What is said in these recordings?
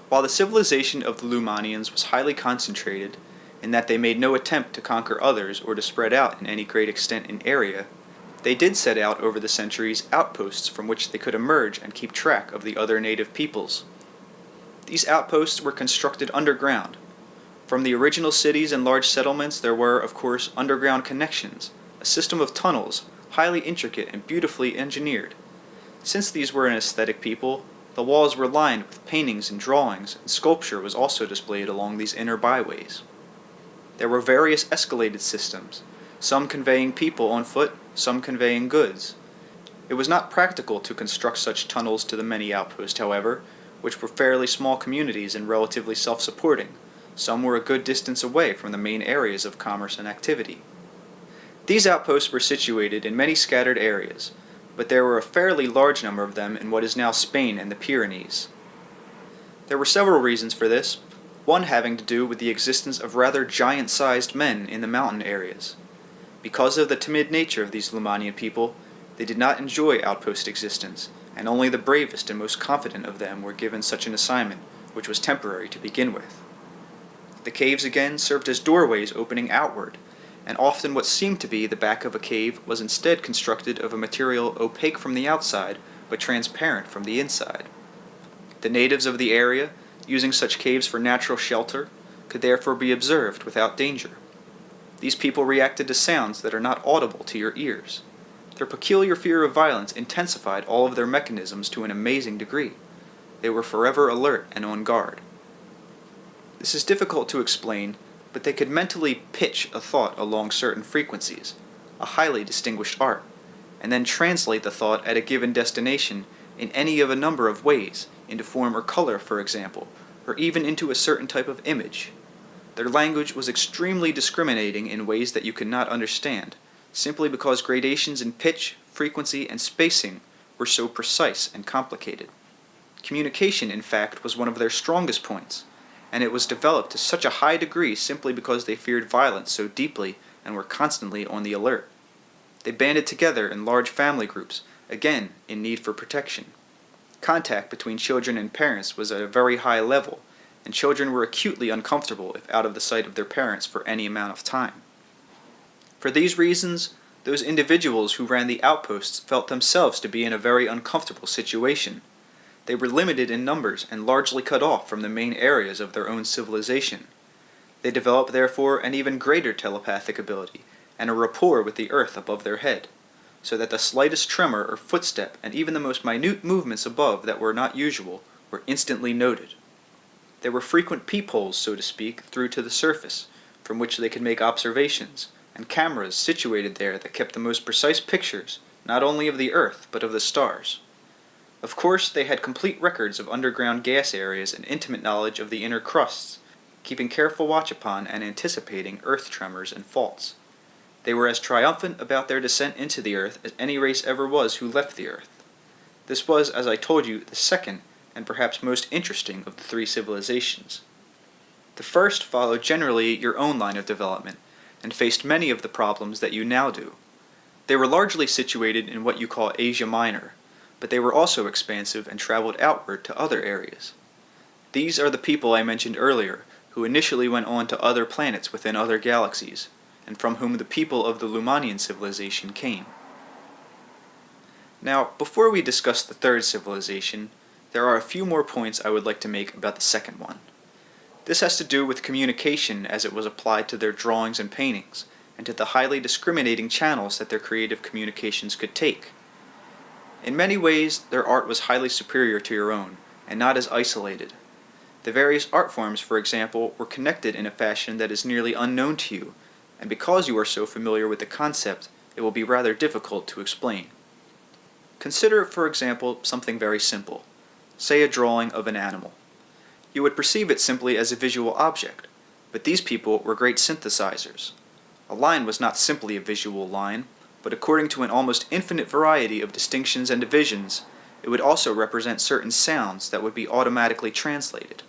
While the civilization of the Lumanians was highly concentrated, in that they made no attempt to conquer others or to spread out in any great extent in area, they did set out over the centuries outposts from which they could emerge and keep track of the other native peoples. These outposts were constructed underground. From the original cities and large settlements there were, of course, underground connections, a system of tunnels, highly intricate and beautifully engineered. Since these were an aesthetic people, the walls were lined with paintings and drawings, and sculpture was also displayed along these inner byways. There were various escalated systems, some conveying people on foot, some conveying goods. It was not practical to construct such tunnels to the many outposts, however, which were fairly small communities and relatively self-supporting. Some were a good distance away from the main areas of commerce and activity. These outposts were situated in many scattered areas, but there were a fairly large number of them in what is now Spain and the Pyrenees. There were several reasons for this, one having to do with the existence of rather giant-sized men in the mountain areas. Because of the timid nature of these Lumanian people, they did not enjoy outpost existence, and only the bravest and most confident of them were given such an assignment, which was temporary to begin with. The caves again served as doorways opening outward, and often what seemed to be the back of a cave was instead constructed of a material opaque from the outside, but transparent from the inside. The natives of the area, using such caves for natural shelter, could therefore be observed without danger. These people reacted to sounds that are not audible to your ears. Their peculiar fear of violence intensified all of their mechanisms to an amazing degree. They were forever alert and on guard. This is difficult to explain, but they could mentally pitch a thought along certain frequencies, a highly distinguished art, and then translate the thought at a given destination in any of a number of ways, into form or color, for example, or even into a certain type of image. Their language was extremely discriminating in ways that you could not understand, simply because gradations in pitch, frequency, and spacing were so precise and complicated. Communication, in fact, was one of their strongest points, and it was developed to such a high degree simply because they feared violence so deeply and were constantly on the alert. They banded together in large family groups, again in need for protection. Contact between children and parents was at a very high level, and children were acutely uncomfortable if out of the sight of their parents for any amount of time. For these reasons, those individuals who ran the outposts felt themselves to be in a very uncomfortable situation. They were limited in numbers and largely cut off from the main areas of their own civilization. They developed, therefore, an even greater telepathic ability and a rapport with the earth above their head, so that the slightest tremor or footstep and even the most minute movements above that were not usual were instantly noted. There were frequent peepholes, so to speak, through to the surface, from which they could make observations, and cameras situated there that kept the most precise pictures, not only of the earth, but of the stars. Of course, they had complete records of underground gas areas and intimate knowledge of the inner crusts, keeping careful watch upon and anticipating earth tremors and faults. They were as triumphant about their descent into the earth as any race ever was who left the earth. This was, as I told you, the second and perhaps most interesting of the three civilizations. The first followed generally your own line of development, and faced many of the problems that you now do. They were largely situated in what you call Asia Minor, but they were also expansive and traveled outward to other areas. These are the people I mentioned earlier, who initially went on to other planets within other galaxies, and from whom the people of the Lumanian civilization came. Now, before we discuss the third civilization, there are a few more points I would like to make about the second one. This has to do with communication as it was applied to their drawings and paintings, and to the highly discriminating channels that their creative communications could take. In many ways, their art was highly superior to your own, and not as isolated. The various art forms, for example, were connected in a fashion that is nearly unknown to you, and because you are so familiar with the concept, it will be rather difficult to explain. Consider, for example, something very simple. Say a drawing of an animal. You would perceive it simply as a visual object, but these people were great synthesizers. A line was not simply a visual line, but according to an almost infinite variety of distinctions and divisions, it would also represent certain sounds that would be automatically translated.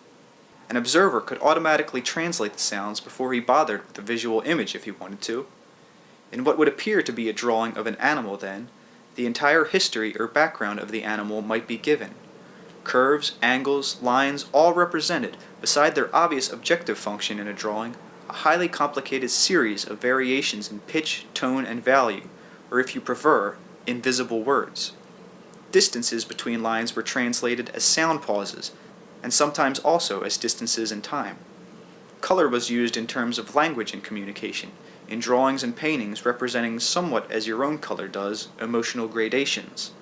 An observer could automatically translate the sounds before he bothered with the visual image if he wanted to. In what would appear to be a drawing of an animal then, the entire history or background of the animal might be given. Curves, angles, lines, all represented, beside their obvious objective function in a drawing, a highly complicated series of variations in pitch, tone, and value, or if you prefer, invisible words. Distances between lines were translated as sound pauses, and sometimes also as distances in time. Color was used in terms of language and communication, in drawings and paintings representing somewhat as your own color does, emotional gradations.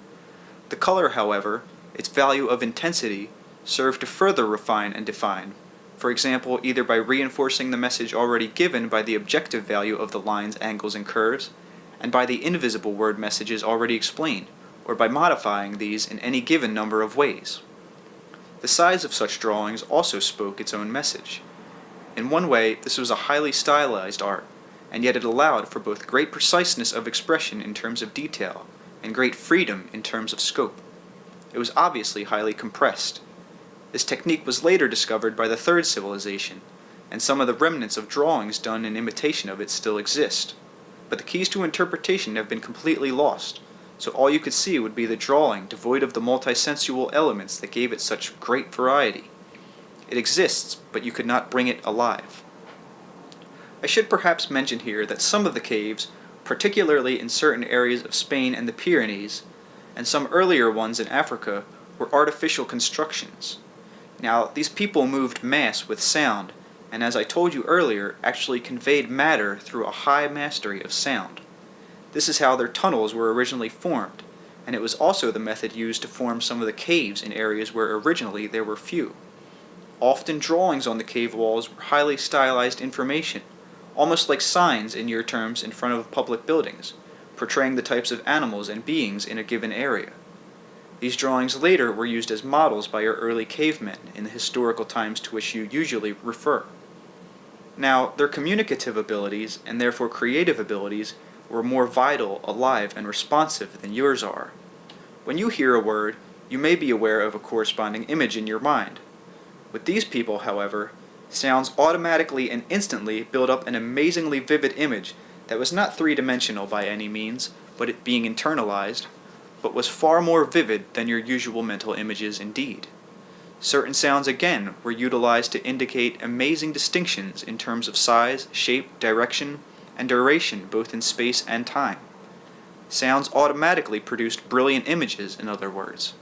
The color, however, its value of intensity, served to further refine and define, for example, either by reinforcing the message already given by the objective value of the lines, angles, and curves, and by the invisible word messages already explained, or by modifying these in any given number of ways. The size of such drawings also spoke its own message. In one way, this was a highly stylized art, and yet it allowed for both great preciseness of expression in terms of detail, and great freedom in terms of scope. It was obviously highly compressed. This technique was later discovered by the third civilization, and some of the remnants of drawings done in imitation of it still exist. But the keys to interpretation have been completely lost, so all you could see would be the drawing devoid of the multisensual elements that gave it such great variety. It exists, but you could not bring it alive. I should perhaps mention here that some of the caves, particularly in certain areas of Spain and the Pyrenees, and some earlier ones in Africa, were artificial constructions. Now, these people moved mass with sound, and as I told you earlier, actually conveyed matter through a high mastery of sound. This is how their tunnels were originally formed, and it was also the method used to form some of the caves in areas where originally there were few. Often drawings on the cave walls were highly stylized information, almost like signs in your terms in front of public buildings, portraying the types of animals and beings in a given area. These drawings later were used as models by your early cavemen in the historical times to which you usually refer. Now, their communicative abilities, and therefore creative abilities, were more vital, alive, and responsive than yours are. When you hear a word, you may be aware of a corresponding image in your mind. With these people, however, sounds automatically and instantly build up an amazingly vivid image that was not three-dimensional by any means, but it being internalized, but was far more vivid than your usual mental images indeed. Certain sounds again were utilized to indicate amazing distinctions in terms of size, shape, direction, and duration both in space and time. Sounds automatically produced brilliant images, in other words.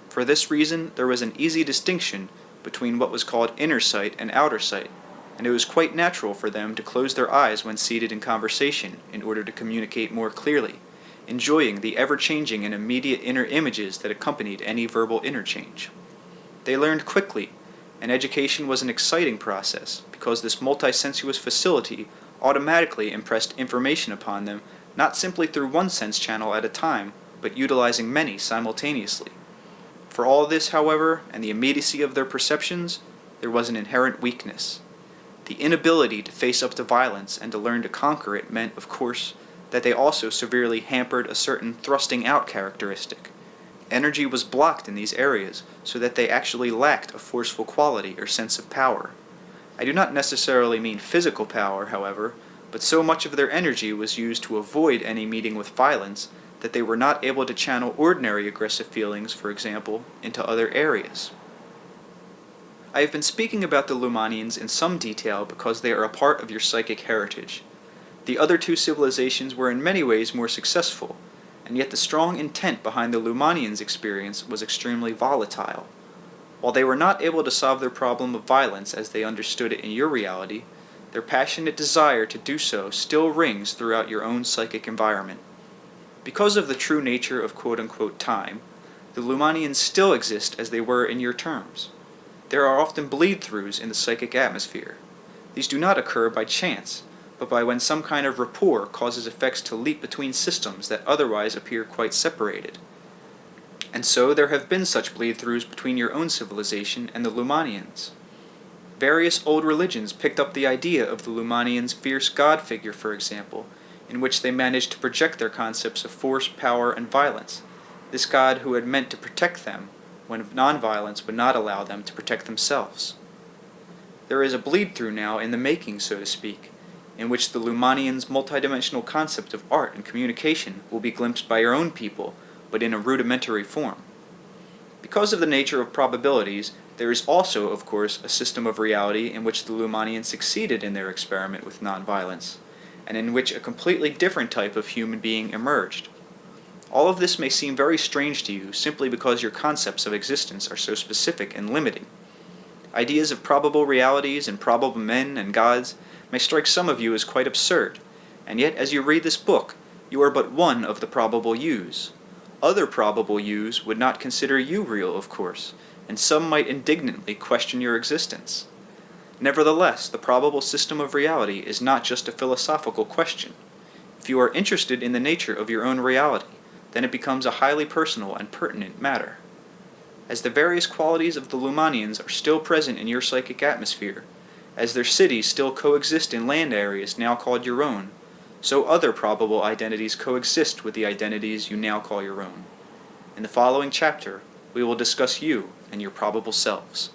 For this reason, there was an easy distinction between what was called inner sight and outer sight, and it was quite natural for them to close their eyes when seated in conversation in order to communicate more clearly, enjoying the ever-changing and immediate inner images that accompanied any verbal interchange. They learned quickly, and education was an exciting process because this multisensuous facility automatically impressed information upon them not simply through one sense channel at a time, but utilizing many simultaneously. For all this, however, and the immediacy of their perceptions, there was an inherent weakness. The inability to face up to violence and to learn to conquer it meant, of course, that they also severely hampered a certain thrusting out characteristic. Energy was blocked in these areas, so that they actually lacked a forceful quality or sense of power. I do not necessarily mean physical power, however, but so much of their energy was used to avoid any meeting with violence that they were not able to channel ordinary aggressive feelings, for example, into other areas. I have been speaking about the Lumanians in some detail because they are a part of your psychic heritage. The other two civilizations were in many ways more successful, and yet the strong intent behind the Lumanians' experience was extremely volatile. While they were not able to solve their problem of violence as they understood it in your reality, their passionate desire to do so still rings throughout your own psychic environment. Because of the true nature of quote-unquote time, the Lumanians still exist as they were in your terms. There are often bleed-throughs in the psychic atmosphere. These do not occur by chance, but by when some kind of rapport causes effects to leap between systems that otherwise appear quite separated. And so there have been such bleed-throughs between your own civilization and the Lumanians. Various old religions picked up the idea of the Lumanians' fierce god figure, for example, in which they managed to project their concepts of force, power, and violence, this god who had meant to protect them, when nonviolence would not allow them to protect themselves. There is a bleed-through now in the making, so to speak, in which the Lumanians' multidimensional concept of art and communication will be glimpsed by your own people, but in a rudimentary form. Because of the nature of probabilities, there is also, of course, a system of reality in which the Lumanians succeeded in their experiment with nonviolence, and in which a completely different type of human being emerged. All of this may seem very strange to you simply because your concepts of existence are so specific and limiting. Ideas of probable realities and probable men and gods may strike some of you as quite absurd, and yet as you read this book, you are but one of the probable yous. Other probable yous would not consider you real, of course, and some might indignantly question your existence. Nevertheless, the probable system of reality is not just a philosophical question. If you are interested in the nature of your own reality, then it becomes a highly personal and pertinent matter. As the various qualities of the Lumanians are still present in your psychic atmosphere, as their cities still coexist in land areas now called your own, so other probable identities coexist with the identities you now call your own. In the following chapter, we will discuss you and your probable selves.